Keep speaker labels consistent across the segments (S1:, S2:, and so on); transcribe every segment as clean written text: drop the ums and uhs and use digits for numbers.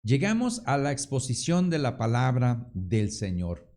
S1: Llegamos a la exposición de la palabra del Señor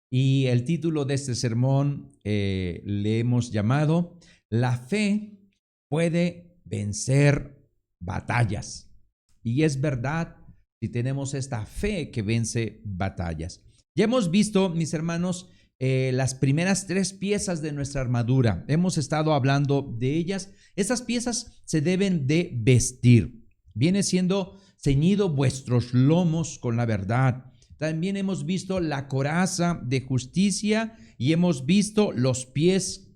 S1: y el título de este sermón le hemos llamado La fe puede vencer batallas. Y es verdad si tenemos esta fe que vence batallas. Ya hemos visto, mis hermanos, las primeras tres piezas de nuestra armadura. Hemos estado hablando de ellas. Estas piezas se deben de vestir. Viene siendo ceñido vuestros lomos con la verdad. También hemos visto la coraza de justicia y hemos visto los pies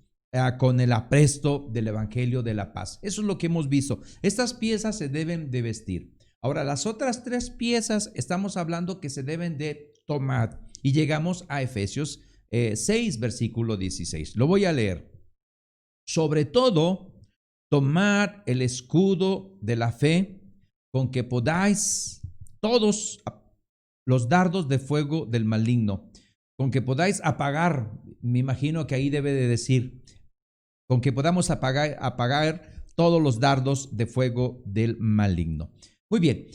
S1: con el apresto del evangelio de la paz. Eso es lo que hemos visto. Estas piezas se deben de vestir. Ahora, las otras tres piezas estamos hablando que se deben de tomar y llegamos a Efesios 6, versículo 16. Lo voy a leer. Sobre todo, tomad el escudo de la fe con que podáis todos los dardos de fuego del maligno, con que podáis apagar, me imagino que ahí debe de decir, con que podamos apagar todos los dardos de fuego del maligno. Muy bien,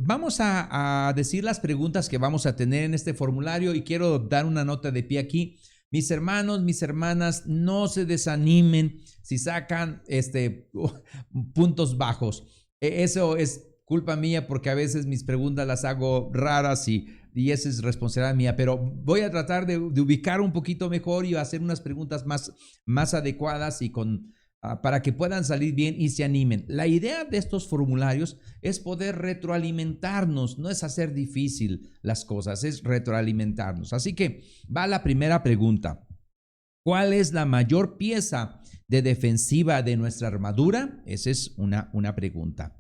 S1: vamos a decir las preguntas que vamos a tener en este formulario y quiero dar una nota de pie aquí. Mis hermanos, mis hermanas, no se desanimen si sacan puntos bajos. Eso es culpa mía porque a veces mis preguntas las hago raras y esa es responsabilidad mía, pero voy a tratar de ubicar un poquito mejor y hacer unas preguntas más adecuadas y para que puedan salir bien y se animen. La idea de estos formularios es poder retroalimentarnos, no es hacer difícil las cosas, es retroalimentarnos. Así que va la primera pregunta. ¿Cuál es la mayor pieza de defensiva de nuestra armadura? Esa es una pregunta.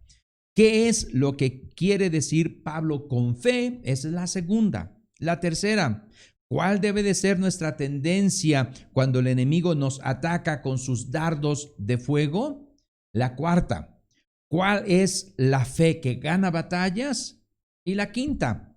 S1: ¿Qué es lo que quiere decir Pablo con fe? Esa es la segunda. La tercera, ¿cuál debe de ser nuestra tendencia cuando el enemigo nos ataca con sus dardos de fuego? La cuarta, ¿cuál es la fe que gana batallas? Y la quinta,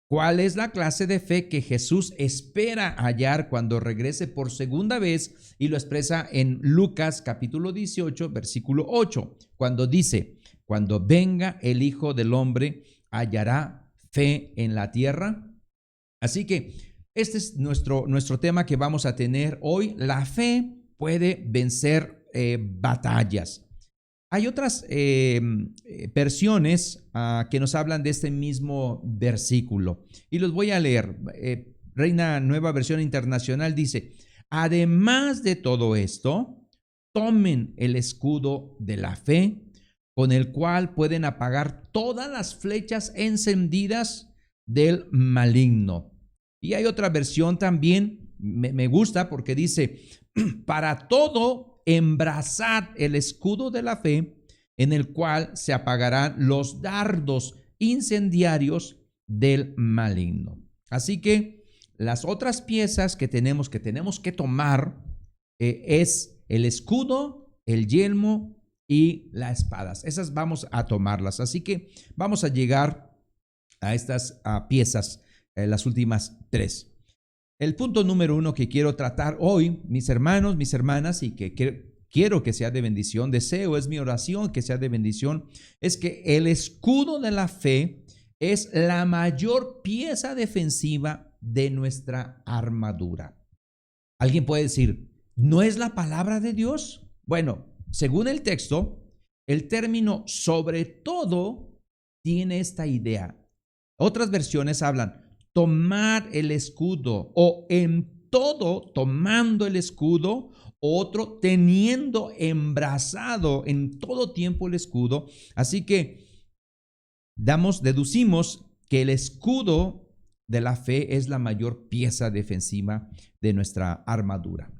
S1: ¿cuál es la clase de fe que Jesús espera hallar cuando regrese por segunda vez? Y lo expresa en Lucas capítulo 18, versículo 8, cuando dice: cuando venga el Hijo del Hombre, ¿hallará fe en la tierra? Así que este es nuestro tema que vamos a tener hoy. La fe puede vencer batallas. Hay otras versiones que nos hablan de este mismo versículo y los voy a leer. Reina Nueva Versión Internacional dice: además de todo esto, tomen el escudo de la fe, con el cual pueden apagar todas las flechas encendidas del maligno. Y hay otra versión también, me gusta porque dice: para todo, embrazad el escudo de la fe, en el cual se apagarán los dardos incendiarios del maligno. Así que las otras piezas que tenemos que tomar es el escudo, el yelmo y las espadas. Esas vamos a tomarlas. Así que vamos a llegar a estas piezas, las últimas tres. El punto número 1 que quiero tratar hoy, mis hermanos, mis hermanas, y que quiero que sea de bendición, deseo, es mi oración que sea de bendición, es que el escudo de la fe es la mayor pieza defensiva de nuestra armadura. Alguien puede decir: ¿no es la palabra de Dios? Bueno, según el texto, el término sobre todo tiene esta idea. Otras versiones hablan tomar el escudo, o en todo tomando el escudo, otro teniendo embrazado en todo tiempo el escudo. Así que deducimos que el escudo de la fe es la mayor pieza defensiva de nuestra armadura.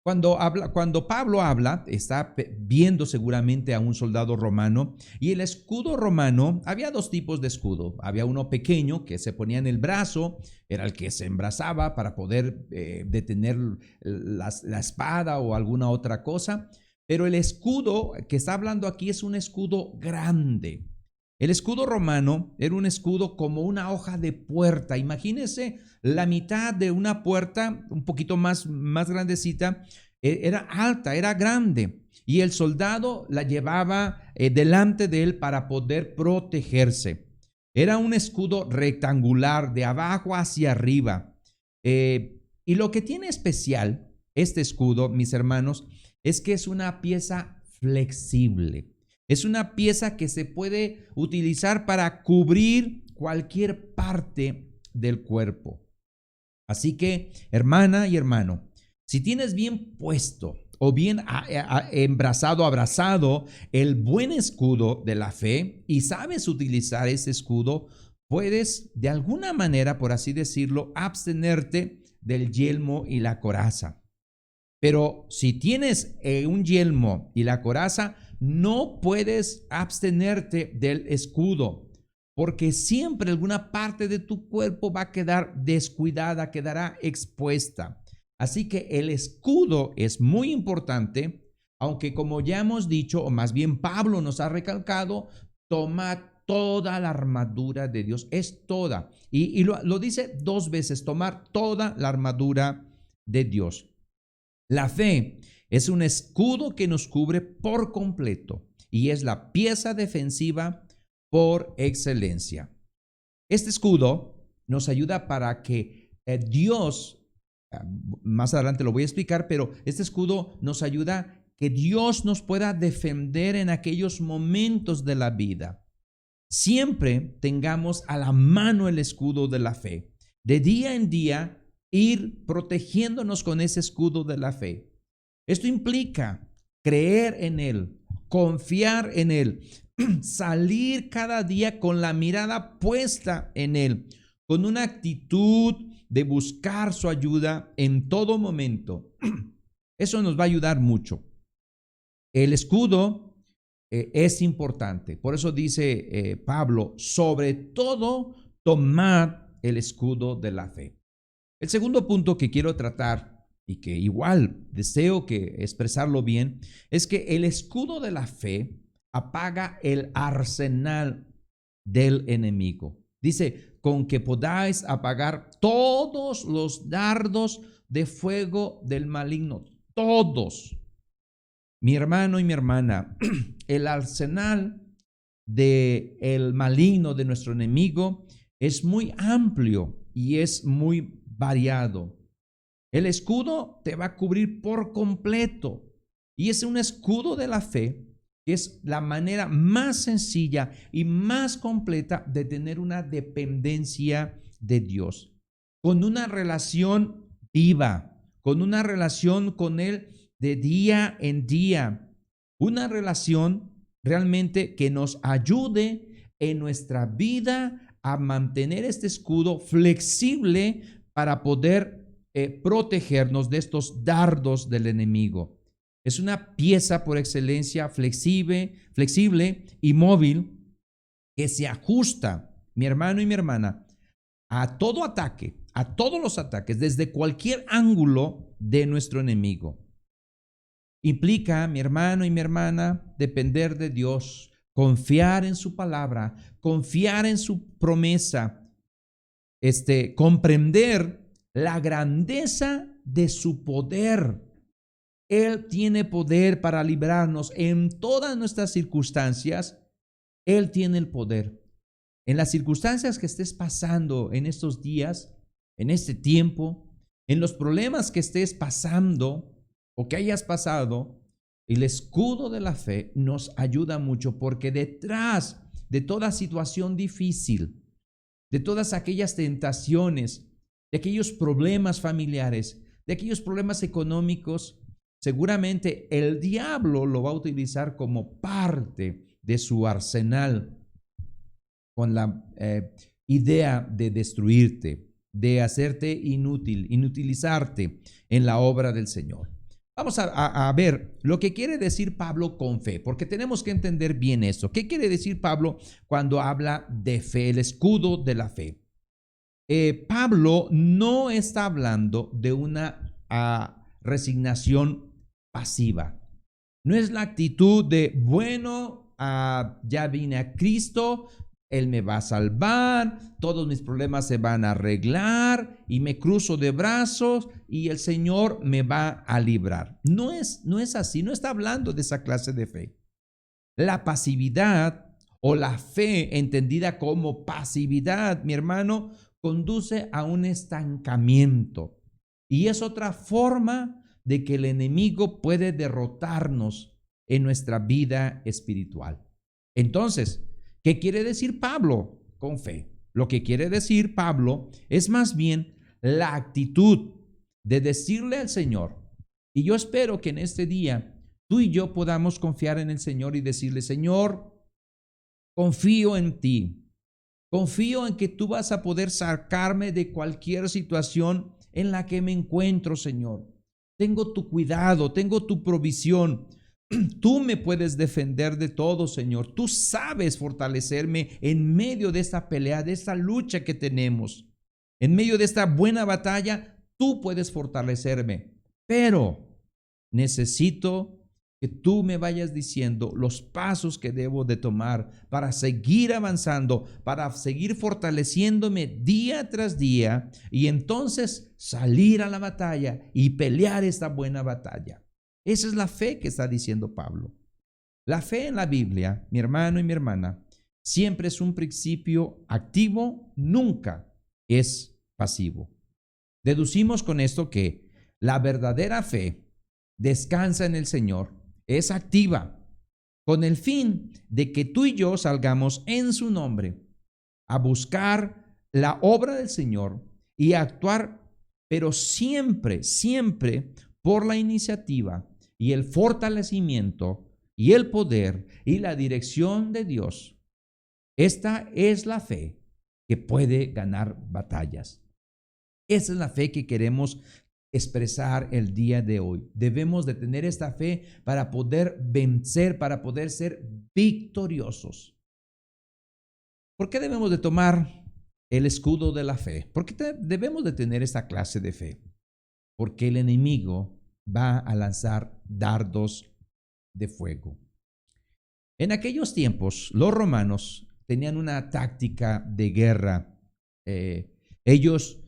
S1: Cuando Pablo habla, está viendo seguramente a un soldado romano, y el escudo romano, había dos tipos de escudo. Había uno pequeño que se ponía en el brazo, era el que se embrazaba para poder detener la espada o alguna otra cosa, pero el escudo que está hablando aquí es un escudo grande. El escudo romano era un escudo como una hoja de puerta. Imagínense la mitad de una puerta, un poquito más grandecita, era alta, era grande, y el soldado la llevaba delante de él para poder protegerse. Era un escudo rectangular de abajo hacia arriba. Y lo que tiene especial este escudo, mis hermanos, es que es una pieza flexible. Es una pieza que se puede utilizar para cubrir cualquier parte del cuerpo. Así que, hermana y hermano, si tienes bien puesto o bien abrazado el buen escudo de la fe y sabes utilizar ese escudo, puedes de alguna manera, por así decirlo, abstenerte del yelmo y la coraza. Pero si tienes un yelmo y la coraza, no puedes abstenerte del escudo, porque siempre alguna parte de tu cuerpo va a quedar descuidada, quedará expuesta. Así que el escudo es muy importante, aunque como ya hemos dicho, o más bien Pablo nos ha recalcado, toma toda la armadura de Dios, es toda. Y lo dice 2 veces, tomar toda la armadura de Dios. La fe es un escudo que nos cubre por completo y es la pieza defensiva por excelencia. Este escudo nos ayuda para que Dios, más adelante lo voy a explicar, pero este escudo nos ayuda que Dios nos pueda defender en aquellos momentos de la vida. Siempre tengamos a la mano el escudo de la fe. De día en día, ir protegiéndonos con ese escudo de la fe. Esto implica creer en Él, confiar en Él, salir cada día con la mirada puesta en Él, con una actitud de buscar su ayuda en todo momento. Eso nos va a ayudar mucho. El escudo es importante. Por eso dice Pablo, sobre todo, tomad el escudo de la fe. El segundo punto que quiero tratar y que igual deseo que expresarlo bien, es que el escudo de la fe apaga el arsenal del enemigo. Dice, con que podáis apagar todos los dardos de fuego del maligno. Todos. Mi hermano y mi hermana, el arsenal del maligno, de nuestro enemigo, es muy amplio y es muy variado. El escudo te va a cubrir por completo y es un escudo de la fe que es la manera más sencilla y más completa de tener una dependencia de Dios, con una relación viva, con una relación con Él de día en día, una relación realmente que nos ayude en nuestra vida a mantener este escudo flexible para poder protegernos de estos dardos del enemigo. Es una pieza por excelencia flexible y móvil que se ajusta, mi hermano y mi hermana, a todo ataque, a todos los ataques, desde cualquier ángulo de nuestro enemigo. Implica, mi hermano y mi hermana, depender de Dios, confiar en su palabra, confiar en su promesa, comprender la grandeza de su poder. Él tiene poder para librarnos en todas nuestras circunstancias. Él tiene el poder. En las circunstancias que estés pasando en estos días, en este tiempo, en los problemas que estés pasando o que hayas pasado, el escudo de la fe nos ayuda mucho porque detrás de toda situación difícil, de todas aquellas tentaciones, de aquellos problemas familiares, de aquellos problemas económicos, seguramente el diablo lo va a utilizar como parte de su arsenal con la idea de destruirte, de hacerte inútil, inutilizarte en la obra del Señor. Vamos a ver lo que quiere decir Pablo con fe, porque tenemos que entender bien esto. ¿Qué quiere decir Pablo cuando habla de fe, el escudo de la fe? Pablo no está hablando de una resignación pasiva. No es la actitud de, bueno, ya vine a Cristo, Él me va a salvar, todos mis problemas se van a arreglar y me cruzo de brazos y el Señor me va a librar. No es así, no está hablando de esa clase de fe. La pasividad o la fe entendida como pasividad, mi hermano, conduce a un estancamiento y es otra forma de que el enemigo puede derrotarnos en nuestra vida espiritual. Entonces, ¿qué quiere decir Pablo con fe? Lo que quiere decir Pablo es más bien la actitud de decirle al Señor, y yo espero que en este día tú y yo podamos confiar en el Señor y decirle, Señor, confío en ti, confío en que tú vas a poder sacarme de cualquier situación en la que me encuentro, Señor. Tengo tu cuidado, tengo tu provisión. Tú me puedes defender de todo, Señor. Tú sabes fortalecerme en medio de esta pelea, de esta lucha que tenemos. En medio de esta buena batalla, tú puedes fortalecerme. Pero necesito que tú me vayas diciendo los pasos que debo de tomar para seguir avanzando, para seguir fortaleciéndome día tras día y entonces salir a la batalla y pelear esta buena batalla. Esa es la fe que está diciendo Pablo. La fe en la Biblia, mi hermano y mi hermana, siempre es un principio activo, nunca es pasivo. Deducimos con esto que la verdadera fe descansa en el Señor, es activa, con el fin de que tú y yo salgamos en su nombre a buscar la obra del Señor y a actuar, pero siempre, siempre por la iniciativa y el fortalecimiento y el poder y la dirección de Dios. Esta es la fe que puede ganar batallas. Esa es la fe que queremos expresar el día de hoy. Debemos de tener esta fe para poder vencer, para poder ser victoriosos. ¿Por qué debemos de tomar el escudo de la fe? ¿Por qué debemos de tener esta clase de fe? Porque el enemigo va a lanzar dardos de fuego. En aquellos tiempos, los romanos tenían una táctica de guerra. Ellos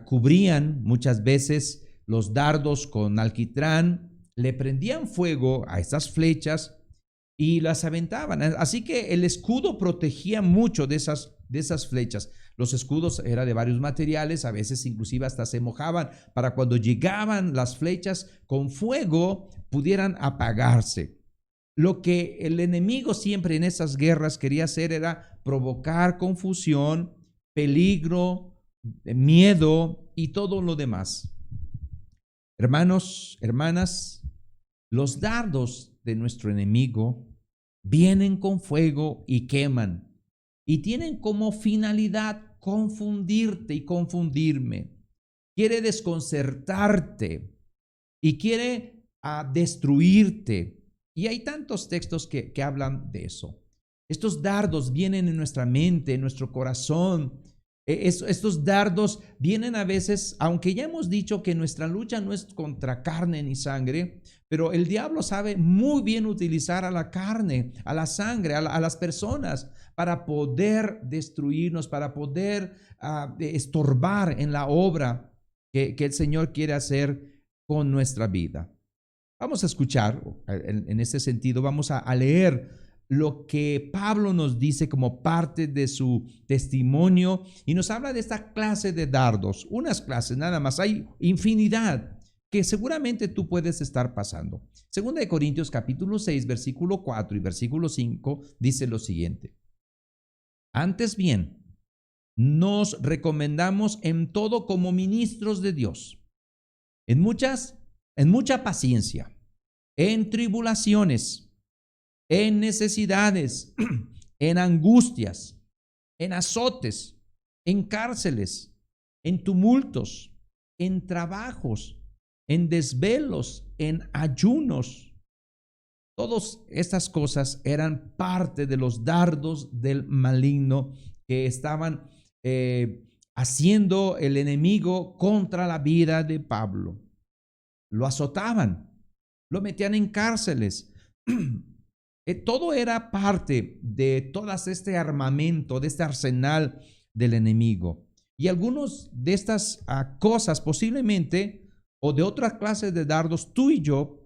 S1: cubrían muchas veces los dardos con alquitrán, le prendían fuego a estas flechas y las aventaban. Así que el escudo protegía mucho de esas flechas. Los escudos eran de varios materiales, a veces inclusive hasta se mojaban para cuando llegaban las flechas con fuego pudieran apagarse. Lo que el enemigo siempre en esas guerras quería hacer era provocar confusión, peligro, miedo y todo lo demás. Hermanos, hermanas, los dardos de nuestro enemigo vienen con fuego y queman y tienen como finalidad confundirte y confundirme. Quiere desconcertarte y quiere destruirte. Y hay tantos textos que hablan de eso. Estos dardos vienen en nuestra mente, en nuestro corazón. Estos dardos vienen a veces, aunque ya hemos dicho que nuestra lucha no es contra carne ni sangre, pero el diablo sabe muy bien utilizar a la carne, a la sangre, a las personas para poder destruirnos, para poder estorbar en la obra que el Señor quiere hacer con nuestra vida. Vamos a escuchar, en este sentido, vamos a leer lo que Pablo nos dice como parte de su testimonio y nos habla de esta clase de dardos, unas clases nada más, hay infinidad que seguramente tú puedes estar pasando. Segunda de Corintios capítulo 6, versículo 4 y versículo 5 dice lo siguiente: antes bien, nos recomendamos en todo como ministros de Dios, en mucha paciencia, en tribulaciones, en necesidades, en angustias, en azotes, en cárceles, en tumultos, en trabajos, en desvelos, en ayunos. Todas estas cosas eran parte de los dardos del maligno que estaban haciendo el enemigo contra la vida de Pablo. Lo azotaban, lo metían en cárceles, Todo era parte de todo este armamento, de este arsenal del enemigo. Y algunos de estas cosas posiblemente, o de otras clases de dardos, tú y yo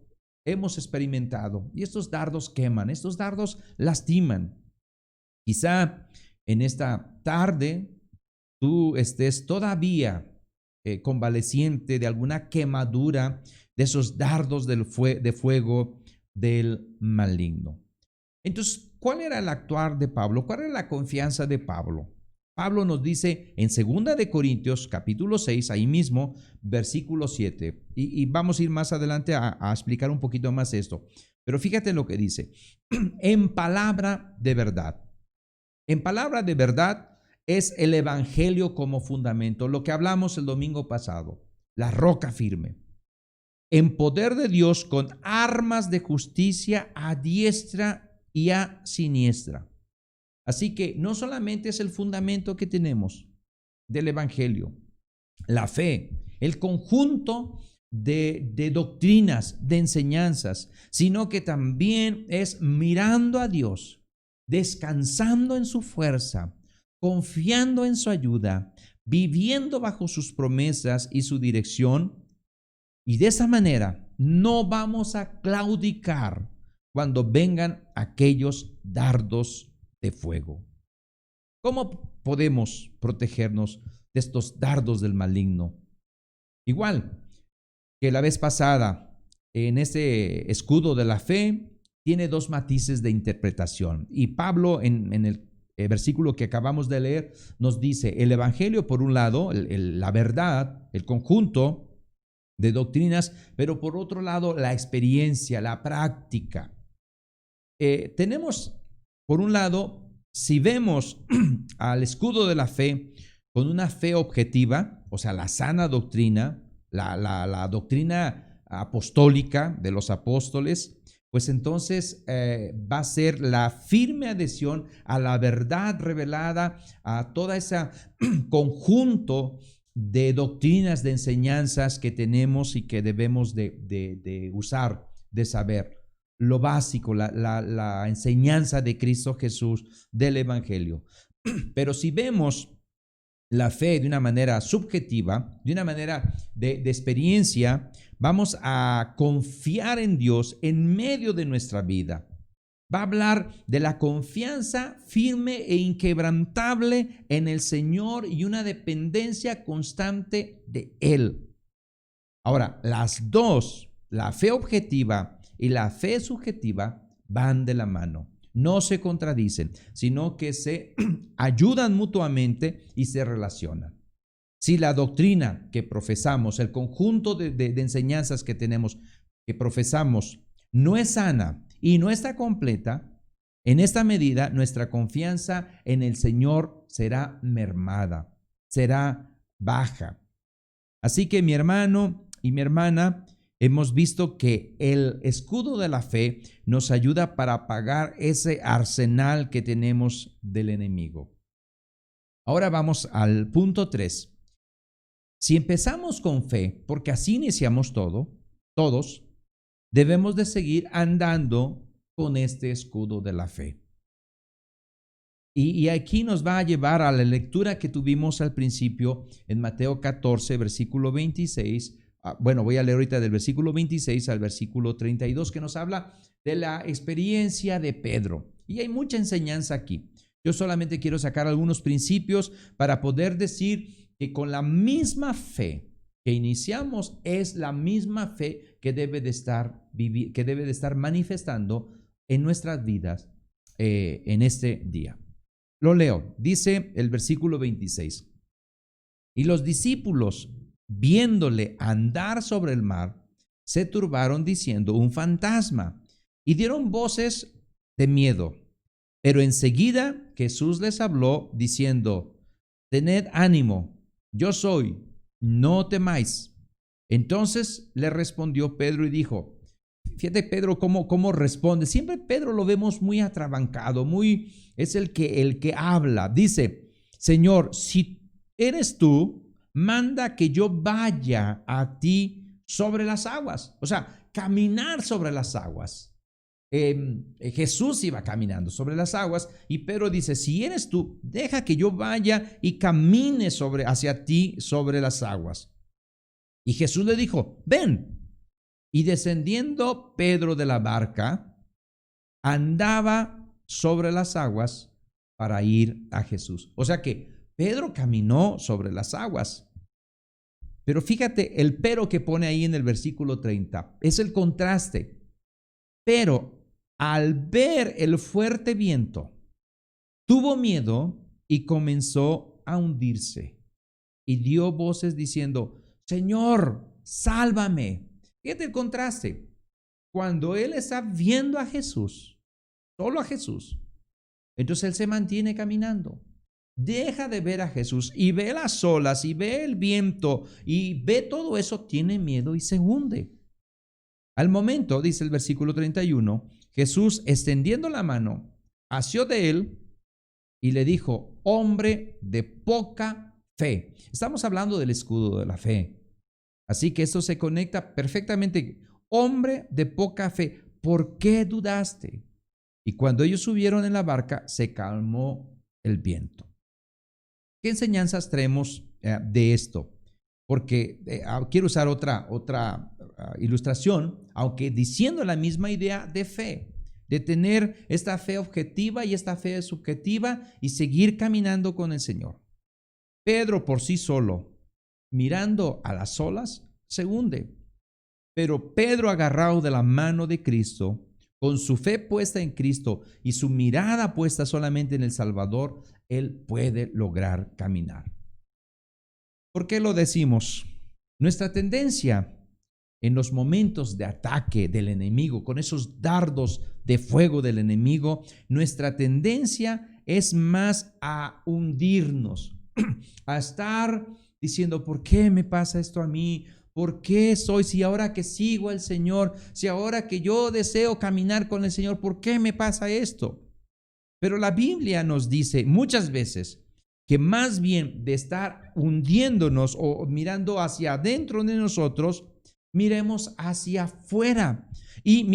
S1: hemos experimentado. Y estos dardos queman, estos dardos lastiman. Quizá en esta tarde tú estés todavía convaleciente de alguna quemadura de esos dardos de fuego del maligno. Entonces, ¿cuál era el actuar de Pablo? ¿Cuál era la confianza de Pablo? Pablo nos dice en 2 de Corintios capítulo 6, ahí mismo, versículo 7, y vamos a ir más adelante a explicar un poquito más esto. Pero fíjate lo que dice, en palabra de verdad. En palabra de verdad es el evangelio como fundamento, lo que hablamos el domingo pasado, la roca firme. En poder de Dios con armas de justicia a diestra y a siniestra. Así que no solamente es el fundamento que tenemos del evangelio, la fe, el conjunto de doctrinas, de enseñanzas, sino que también es mirando a Dios, descansando en su fuerza, confiando en su ayuda, viviendo bajo sus promesas y su dirección. Y de esa manera no vamos a claudicar cuando vengan aquellos dardos de fuego. ¿Cómo podemos protegernos de estos dardos del maligno? Igual que la vez pasada, en ese escudo de la fe, tiene dos matices de interpretación. Y Pablo, en el versículo que acabamos de leer, nos dice, el evangelio por un lado, la verdad, el conjunto de doctrinas, pero por otro lado, la experiencia, la práctica. Tenemos, por un lado, si vemos al escudo de la fe con una fe objetiva, o sea, la sana doctrina, la doctrina apostólica de los apóstoles, pues entonces va a ser la firme adhesión a la verdad revelada, a toda ese conjunto de doctrinas, de enseñanzas que tenemos y que debemos de usar, de saber. Lo básico, la enseñanza de Cristo Jesús del Evangelio. Pero si vemos la fe de una manera subjetiva, de una manera de experiencia, vamos a confiar en Dios en medio de nuestra vida. Va a hablar de la confianza firme e inquebrantable en el Señor y una dependencia constante de Él. Ahora, las dos, la fe objetiva y la fe subjetiva, van de la mano. No se contradicen, sino que se ayudan mutuamente y se relacionan. Si la doctrina que profesamos, el conjunto de enseñanzas que tenemos, que profesamos, no es sana y no está completa, en esta medida nuestra confianza en el Señor será mermada, será baja. Así que mi hermano y mi hermana, hemos visto que el escudo de la fe nos ayuda para apagar ese arsenal que tenemos del enemigo. Ahora vamos al punto 3. Si empezamos con fe, porque así iniciamos todos, debemos de seguir andando con este escudo de la fe. Y aquí nos va a llevar a la lectura que tuvimos al principio en Mateo 14, versículo 26. Bueno, voy a leer ahorita del versículo 26 al versículo 32, que nos habla de la experiencia de Pedro. Y hay mucha enseñanza aquí. Yo solamente quiero sacar algunos principios para poder decir que con la misma fe que iniciamos es la misma fe que debe de estar manifestando en nuestras vidas en este día. Lo leo, dice el versículo 26. Y los discípulos, viéndole andar sobre el mar, se turbaron diciendo, un fantasma, y dieron voces de miedo. Pero enseguida Jesús les habló diciendo, tened ánimo, yo soy, no temáis. Entonces le respondió Pedro y dijo, fíjate Pedro cómo responde. Siempre Pedro lo vemos muy atrabancado, es el que habla. Dice, Señor, si eres tú, manda que yo vaya a ti sobre las aguas. O sea, caminar sobre las aguas. Jesús iba caminando sobre las aguas y Pedro dice, si eres tú, deja que yo vaya y camine hacia ti sobre las aguas. Y Jesús le dijo, ven. Y descendiendo Pedro de la barca, andaba sobre las aguas para ir a Jesús. O sea que Pedro caminó sobre las aguas. Pero fíjate el pero que pone ahí en el versículo 30. Es el contraste. Pero al ver el fuerte viento, tuvo miedo y comenzó a hundirse. Y dio voces diciendo, Señor, sálvame. Fíjate el contraste. Cuando él está viendo a Jesús, solo a Jesús, entonces él se mantiene caminando. Deja de ver a Jesús y ve las olas y ve el viento y ve todo eso, tiene miedo y se hunde. Al momento, dice el versículo 31, Jesús, extendiendo la mano, asió de él y le dijo, hombre de poca fe. Estamos hablando del escudo de la fe. Así que esto se conecta perfectamente. Hombre de poca fe, ¿por qué dudaste? Y cuando ellos subieron en la barca, se calmó el viento. ¿Qué enseñanzas traemos de esto? Porque quiero usar otra ilustración, aunque diciendo la misma idea de fe, de tener esta fe objetiva y esta fe subjetiva y seguir caminando con el Señor. Pedro por sí solo, mirando a las olas, se hunde. Pero Pedro, agarrado de la mano de Cristo, con su fe puesta en Cristo y su mirada puesta solamente en el Salvador, él puede lograr caminar. ¿Por qué lo decimos? Nuestra tendencia en los momentos de ataque del enemigo, con esos dardos de fuego del enemigo, nuestra tendencia es más a hundirnos, a estar diciendo, ¿por qué me pasa esto a mí? ¿Por qué soy? Si ahora que sigo al Señor, si ahora que yo deseo caminar con el Señor, ¿por qué me pasa esto? Pero la Biblia nos dice muchas veces que más bien de estar hundiéndonos o mirando hacia adentro de nosotros, miremos hacia afuera y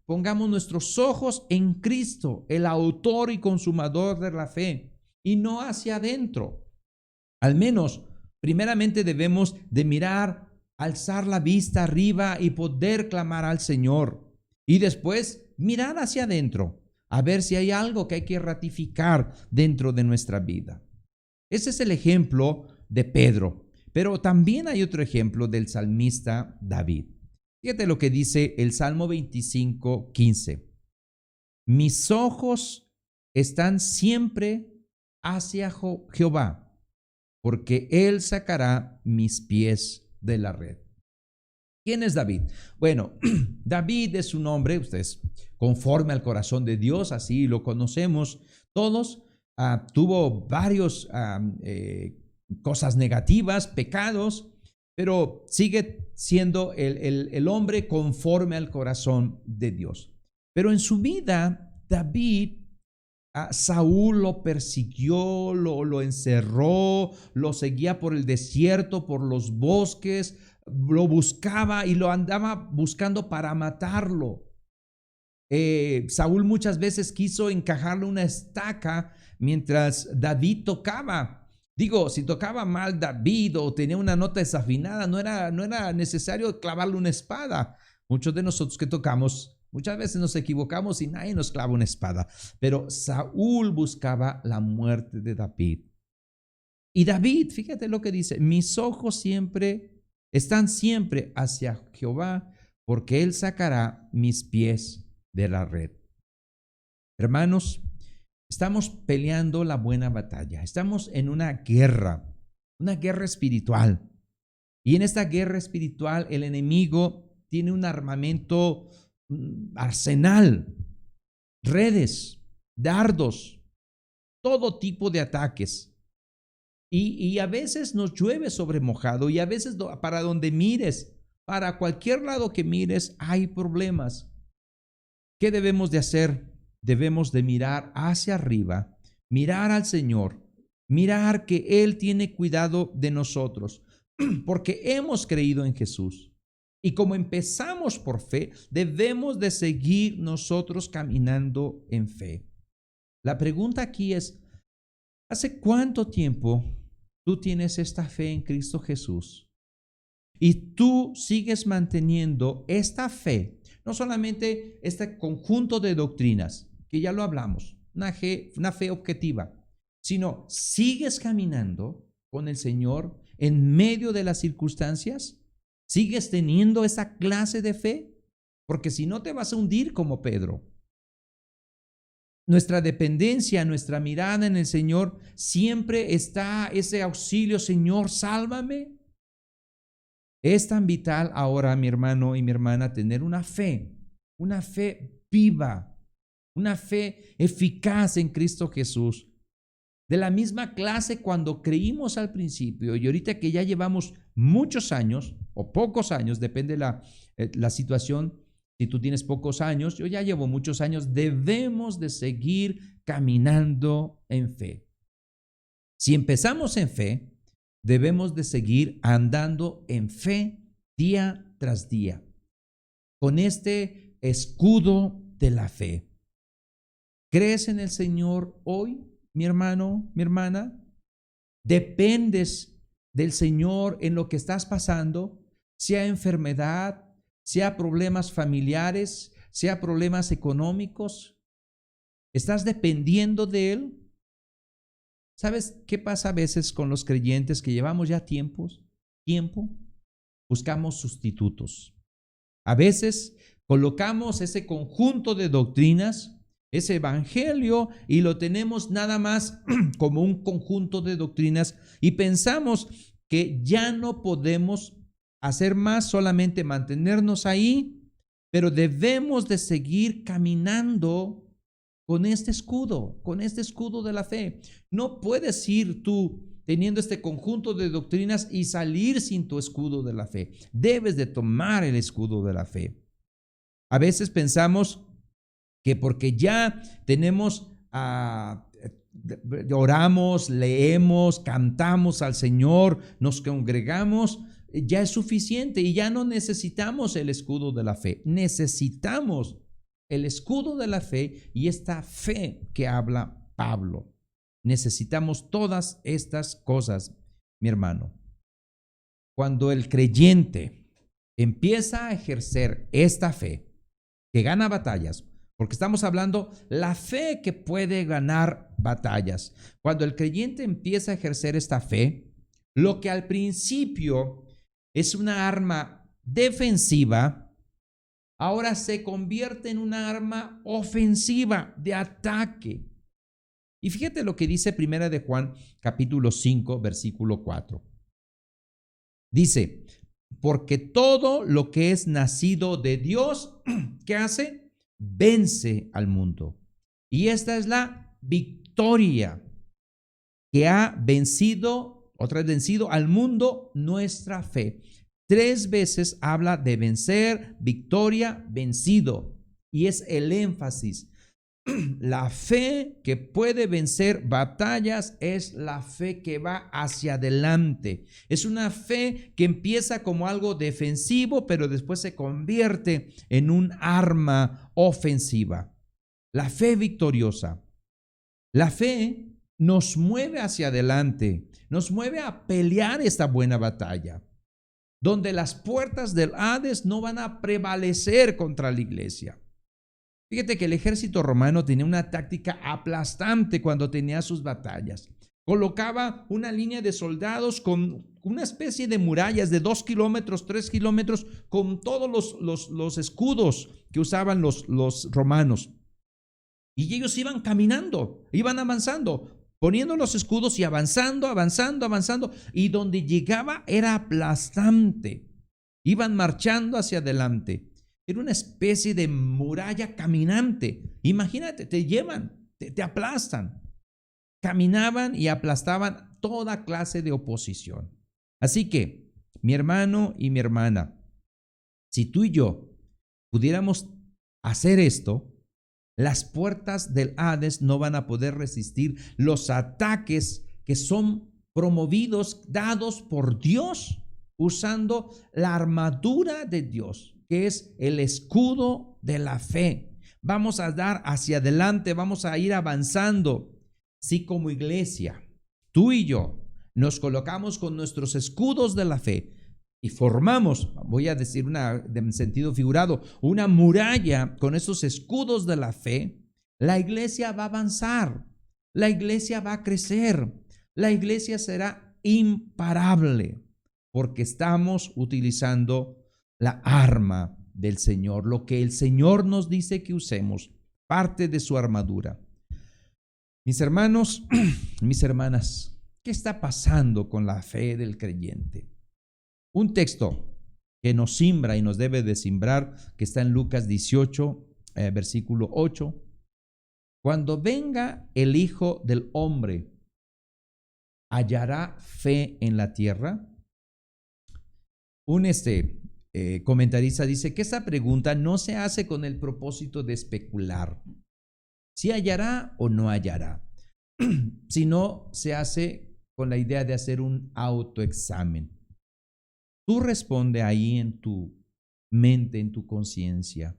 S1: pongamos nuestros ojos en Cristo, el autor y consumador de la fe, y no hacia adentro. Al menos, primeramente debemos de mirar, alzar la vista arriba y poder clamar al Señor. Y después mirar hacia adentro, a ver si hay algo que hay que ratificar dentro de nuestra vida. Ese es el ejemplo de Pedro. Pero también hay otro ejemplo del salmista David. Fíjate lo que dice el Salmo 25:15. Mis ojos están siempre hacia Jehová, porque Él sacará mis pies de la red. ¿Quién es David? Bueno, David es un hombre, ustedes, conforme al corazón de Dios, así lo conocemos todos. Tuvo varios cosas negativas, pecados, pero sigue siendo el hombre conforme al corazón de Dios. Pero en su vida, David, Saúl lo persiguió, lo encerró, lo seguía por el desierto, por los bosques, lo buscaba y lo andaba buscando para matarlo. Saúl muchas veces quiso encajarle una estaca mientras David tocaba. Digo, si tocaba mal David o tenía una nota desafinada, no era necesario clavarle una espada. Muchos de nosotros que tocamos, muchas veces nos equivocamos y nadie nos clava una espada. Pero Saúl buscaba la muerte de David. Y David, fíjate lo que dice, mis ojos están siempre hacia Jehová, porque Él sacará mis pies de la red. Hermanos, estamos peleando la buena batalla. Estamos en una guerra espiritual. Y en esta guerra espiritual el enemigo tiene un armamento, arsenal, redes, dardos, todo tipo de ataques. Y a veces nos llueve sobre mojado y a veces para donde mires, para cualquier lado que mires, hay problemas. ¿Qué debemos de hacer? Debemos de mirar hacia arriba, mirar al Señor, mirar que Él tiene cuidado de nosotros, porque hemos creído en Jesús. Y como empezamos por fe, debemos de seguir nosotros caminando en fe. La pregunta aquí es, ¿hace cuánto tiempo tú tienes esta fe en Cristo Jesús? Y tú sigues manteniendo esta fe, no solamente este conjunto de doctrinas, que ya lo hablamos, una fe objetiva, sino sigues caminando con el Señor en medio de las circunstancias. ¿Sigues teniendo esa clase de fe? Porque si no te vas a hundir como Pedro. Nuestra dependencia, nuestra mirada en el Señor, siempre está ese auxilio, Señor, sálvame. Es tan vital ahora, mi hermano y mi hermana, tener una fe viva, una fe eficaz en Cristo Jesús. De la misma clase cuando creímos al principio y ahorita que ya llevamos muchos años o pocos años, depende la situación. Si tú tienes pocos años, yo ya llevo muchos años, debemos de seguir caminando en fe. Si empezamos en fe, debemos de seguir andando en fe día tras día, con este escudo de la fe. ¿Crees en el Señor hoy, mi hermano, mi hermana? ¿Dependes del Señor en lo que estás pasando? Sea enfermedad, sea problemas familiares, sea problemas económicos. ¿Estás dependiendo de Él? ¿Sabes qué pasa a veces con los creyentes que llevamos ya tiempo? Buscamos sustitutos. A veces colocamos ese conjunto de doctrinas, ese evangelio, y lo tenemos nada más como un conjunto de doctrinas y pensamos que ya no podemos hacer más, solamente mantenernos ahí, pero debemos de seguir caminando con este escudo de la fe. No puedes ir tú teniendo este conjunto de doctrinas y salir sin tu escudo de la fe. Debes de tomar el escudo de la fe. A veces pensamos que porque ya tenemos, oramos, leemos, cantamos al Señor, nos congregamos, ya es suficiente y ya no necesitamos el escudo de la fe. Necesitamos el escudo de la fe y esta fe que habla Pablo. Necesitamos todas estas cosas, mi hermano. Cuando el creyente empieza a ejercer esta fe que gana batallas, porque estamos hablando la fe que puede ganar batallas. Cuando el creyente empieza a ejercer esta fe, lo que al principio es una arma defensiva, ahora se convierte en una arma ofensiva de ataque. Y fíjate lo que dice Primera de Juan, capítulo 5, versículo 4. Dice, porque todo lo que es nacido de Dios, ¿qué hace? Vence al mundo. Y esta es la victoria que ha vencido, otra vez vencido al mundo, nuestra fe. 3 veces habla de vencer, victoria, vencido. Y es el énfasis. La fe que puede vencer batallas es la fe que va hacia adelante. Es una fe que empieza como algo defensivo, pero después se convierte en un arma ofensiva. La fe victoriosa. La fe nos mueve hacia adelante, nos mueve a pelear esta buena batalla, donde las puertas del Hades no van a prevalecer contra la iglesia. Fíjate que el ejército romano tenía una táctica aplastante cuando tenía sus batallas. Colocaba una línea de soldados con una especie de murallas de 2 kilómetros, 3 kilómetros, con todos los escudos que usaban los romanos. Y ellos iban caminando, iban avanzando, poniendo los escudos y avanzando, y donde llegaba era aplastante. Iban marchando hacia adelante. Era una especie de muralla caminante. Imagínate, te llevan, te aplastan. Caminaban y aplastaban toda clase de oposición. Así que, mi hermano y mi hermana, si tú y yo pudiéramos hacer esto, las puertas del Hades no van a poder resistir los ataques que son promovidos, dados por Dios usando la armadura de Dios, que es el escudo de la fe. Vamos a dar hacia adelante, vamos a ir avanzando. Si como iglesia, tú y yo, nos colocamos con nuestros escudos de la fe y formamos, voy a decir en sentido figurado, una muralla con esos escudos de la fe, la iglesia va a avanzar, la iglesia va a crecer, la iglesia será imparable, porque estamos utilizando la arma del Señor, lo que el Señor nos dice que usemos, parte de su armadura. Mis hermanos, mis hermanas, ¿qué está pasando con la fe del creyente? Un texto que nos simbra y nos debe de simbrar, que está en Lucas 18, versículo 8. Cuando venga el Hijo del Hombre, ¿hallará fe en la tierra? Un comentarista dice que esta pregunta no se hace con el propósito de especular si hallará o no hallará, sino se hace con la idea de hacer un autoexamen. Tú responde ahí en tu mente, en tu conciencia.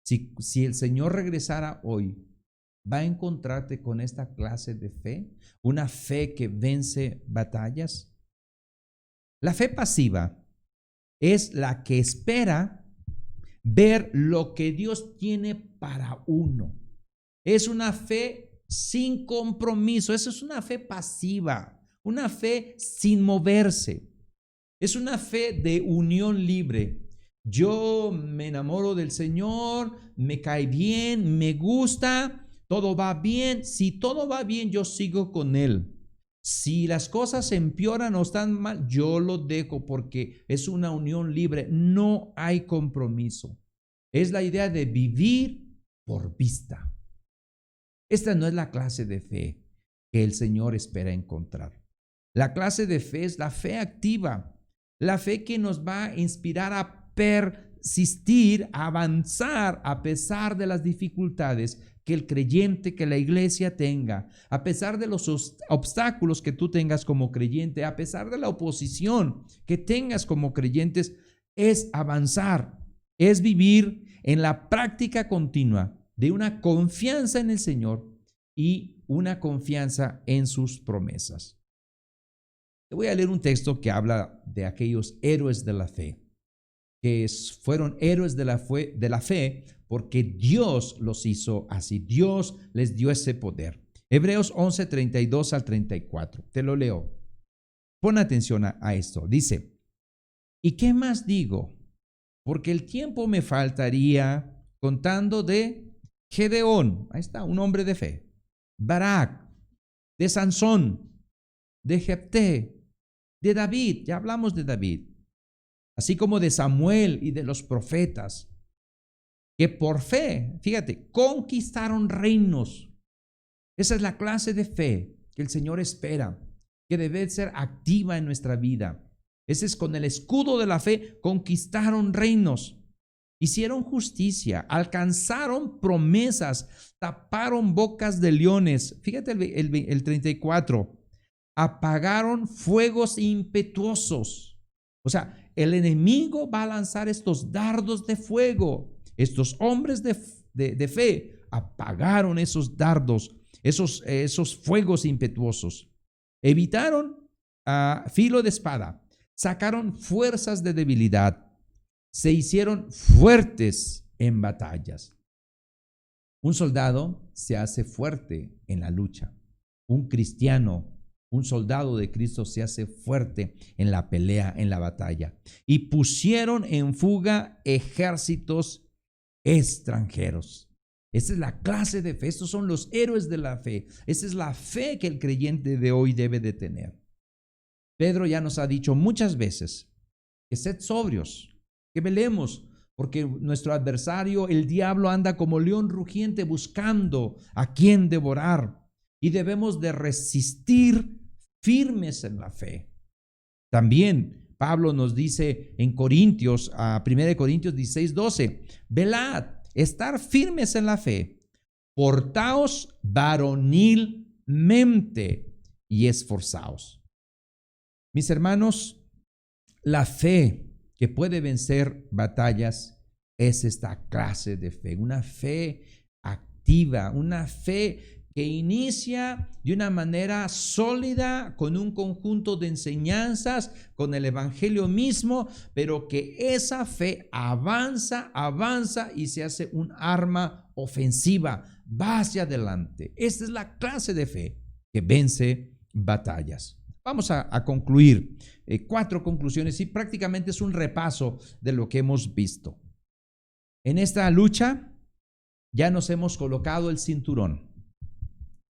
S1: Si el Señor regresara hoy, ¿va a encontrarte con esta clase de fe? ¿Una fe que vence batallas? La fe pasiva es la que espera ver lo que Dios tiene para uno. Es una fe sin compromiso. Esa es una fe pasiva, una fe sin moverse. Es una fe de unión libre. Yo me enamoro del Señor, me cae bien, me gusta, todo va bien. Si todo va bien, yo sigo con Él. Si las cosas empeoran o están mal, yo lo dejo porque es una unión libre. No hay compromiso. Es la idea de vivir por vista. Esta no es la clase de fe que el Señor espera encontrar. La clase de fe es la fe activa, la fe que nos va a inspirar a persistir, a avanzar a pesar de las dificultades que el creyente, que la iglesia tenga, a pesar de los obstáculos que tú tengas como creyente, a pesar de la oposición que tengas como creyentes, es avanzar, es vivir en la práctica continua de una confianza en el Señor y una confianza en sus promesas. Te voy a leer un texto que habla de aquellos héroes de la fe, que fueron héroes de la fe porque Dios los hizo así. Dios les dio ese poder. Hebreos 11, 32 al 34. Te lo leo. Pon atención a esto. Dice, ¿y qué más digo? Porque el tiempo me faltaría contando de Gedeón, ahí está, un hombre de fe, Barak, de Sansón, de Jefté, de David, ya hablamos de David, así como de Samuel y de los profetas, que por fe, fíjate, conquistaron reinos. Esa es la clase de fe que el Señor espera, que debe ser activa en nuestra vida. Ese es con el escudo de la fe, conquistaron reinos. Hicieron justicia, alcanzaron promesas, taparon bocas de leones. Fíjate el 34. Apagaron fuegos impetuosos. O sea, el enemigo va a lanzar estos dardos de fuego. Estos hombres de fe apagaron esos dardos, esos fuegos impetuosos. Evitaron filo de espada. Sacaron fuerzas de debilidad. Se hicieron fuertes en batallas. Un soldado se hace fuerte en la lucha. Un cristiano, un soldado de Cristo se hace fuerte en la pelea, en la batalla. Y pusieron en fuga ejércitos extranjeros. Esa es la clase de fe. Estos son los héroes de la fe. Esa es la fe que el creyente de hoy debe de tener. Pedro ya nos ha dicho muchas veces que sed sobrios, que velemos, porque nuestro adversario, el diablo, anda como león rugiente buscando a quien devorar, y debemos de resistir firmes en la fe. También Pablo nos dice en Corintios, 1 Corintios 16, 12, velad, estar firmes en la fe, portaos varonilmente y esforzaos. Mis hermanos, La fe que puede vencer batallas es esta clase de fe, una fe activa, una fe que inicia de una manera sólida con un conjunto de enseñanzas, con el evangelio mismo, pero que esa fe avanza y se hace un arma ofensiva, va hacia adelante. Esta es la clase de fe que vence batallas. Vamos a concluir 4 conclusiones y prácticamente es un repaso de lo que hemos visto. En esta lucha ya nos hemos colocado el cinturón.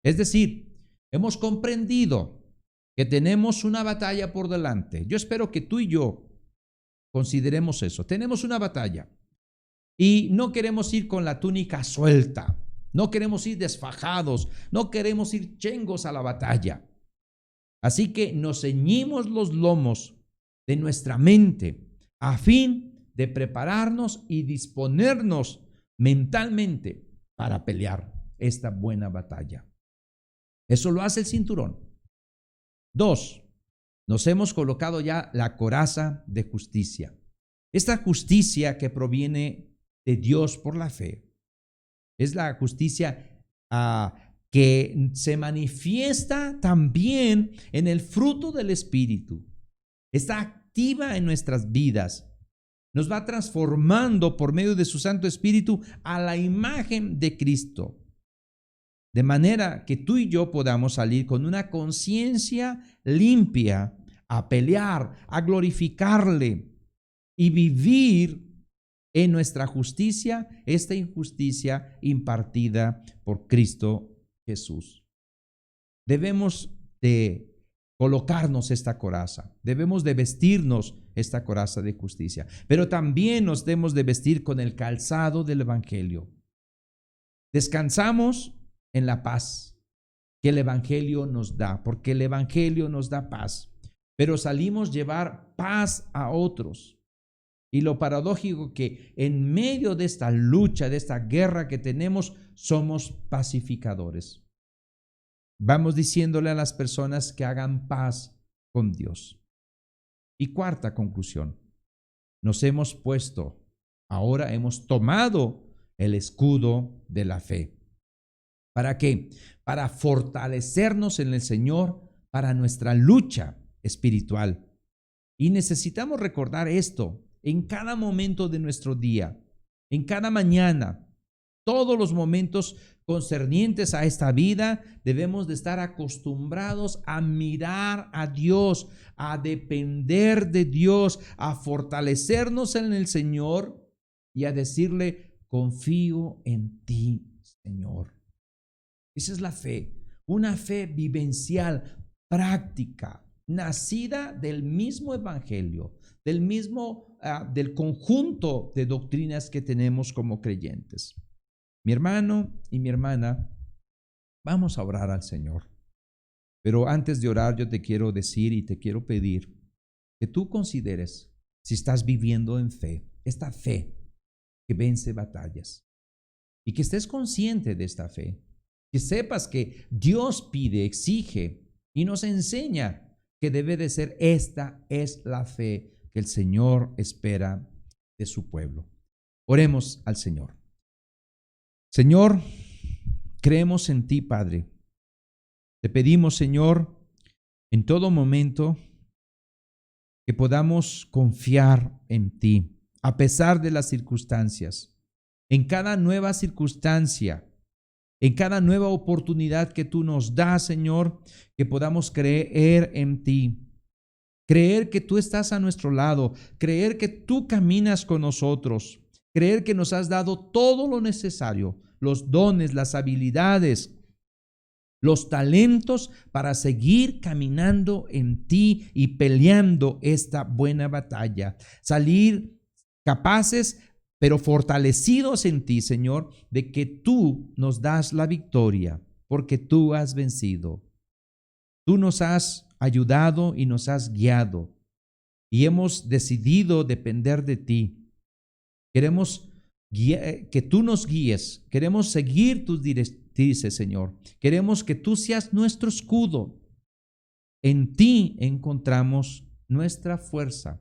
S1: Es decir, hemos comprendido que tenemos una batalla por delante. Yo espero que tú y yo consideremos eso. Tenemos una batalla y no queremos ir con la túnica suelta. No queremos ir desfajados. No queremos ir chengos a la batalla. Así que nos ceñimos los lomos de nuestra mente a fin de prepararnos y disponernos mentalmente para pelear esta buena batalla. Eso lo hace el cinturón. 2, nos hemos colocado ya la coraza de justicia. Esta justicia que proviene de Dios por la fe es la justicia que se manifiesta también en el fruto del Espíritu. Está activa en nuestras vidas. Nos va transformando por medio de su Santo Espíritu a la imagen de Cristo. De manera que tú y yo podamos salir con una conciencia limpia a pelear, a glorificarle y vivir en nuestra justicia, esta injusticia impartida por Cristo Jesús. Debemos de colocarnos esta coraza, debemos de vestirnos esta coraza de justicia, pero también nos debemos de vestir con el calzado del Evangelio. Descansamos en la paz que el Evangelio nos da, porque el Evangelio nos da paz, pero salimos a llevar paz a otros. Y lo paradójico que en medio de esta lucha, de esta guerra que tenemos, somos pacificadores. Vamos diciéndole a las personas que hagan paz con Dios. Y 4ª conclusión, nos hemos puesto, ahora hemos tomado el escudo de la fe. ¿Para qué? Para fortalecernos en el Señor para nuestra lucha espiritual. Y necesitamos recordar esto en cada momento de nuestro día, en cada mañana, todos los momentos concernientes a esta vida, debemos de estar acostumbrados a mirar a Dios, a depender de Dios, a fortalecernos en el Señor y a decirle, confío en ti, Señor. Esa es la fe, una fe vivencial, práctica, nacida del mismo evangelio, del conjunto de doctrinas que tenemos como creyentes. Mi hermano y mi hermana, vamos a orar al Señor. Pero antes de orar, yo te quiero decir y te quiero pedir que tú consideres si estás viviendo en fe, esta fe que vence batallas, y que estés consciente de esta fe. Que sepas que Dios pide, exige y nos enseña que debe de ser esta es la fe que el Señor espera de su pueblo. Oremos al Señor. Señor, creemos en ti, Padre. Te pedimos, Señor, en todo momento que podamos confiar en ti, a pesar de las circunstancias, en cada nueva circunstancia, en cada nueva oportunidad que tú nos das, Señor, que podamos creer en ti, creer que tú estás a nuestro lado, creer que tú caminas con nosotros, creer que nos has dado todo lo necesario, los dones, las habilidades, los talentos para seguir caminando en ti y peleando esta buena batalla, salir capaces pero fortalecidos en ti, Señor, de que tú nos das la victoria, porque tú has vencido. Tú nos has ayudado y nos has guiado, y hemos decidido depender de ti. Queremos que tú nos guíes, queremos seguir tus directrices, Señor. Queremos que tú seas nuestro escudo. En ti encontramos nuestra fuerza,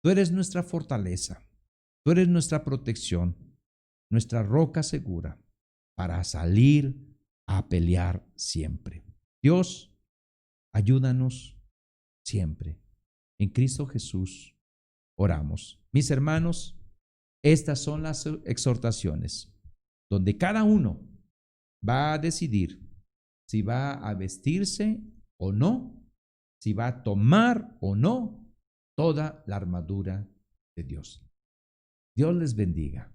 S1: Tú eres nuestra fortaleza, tú eres nuestra protección, nuestra roca segura para salir a pelear siempre. Dios, ayúdanos siempre. En Cristo Jesús oramos. Mis hermanos, estas son las exhortaciones donde cada uno va a decidir si va a vestirse o no, si va a tomar o no toda la armadura de Dios. Dios les bendiga.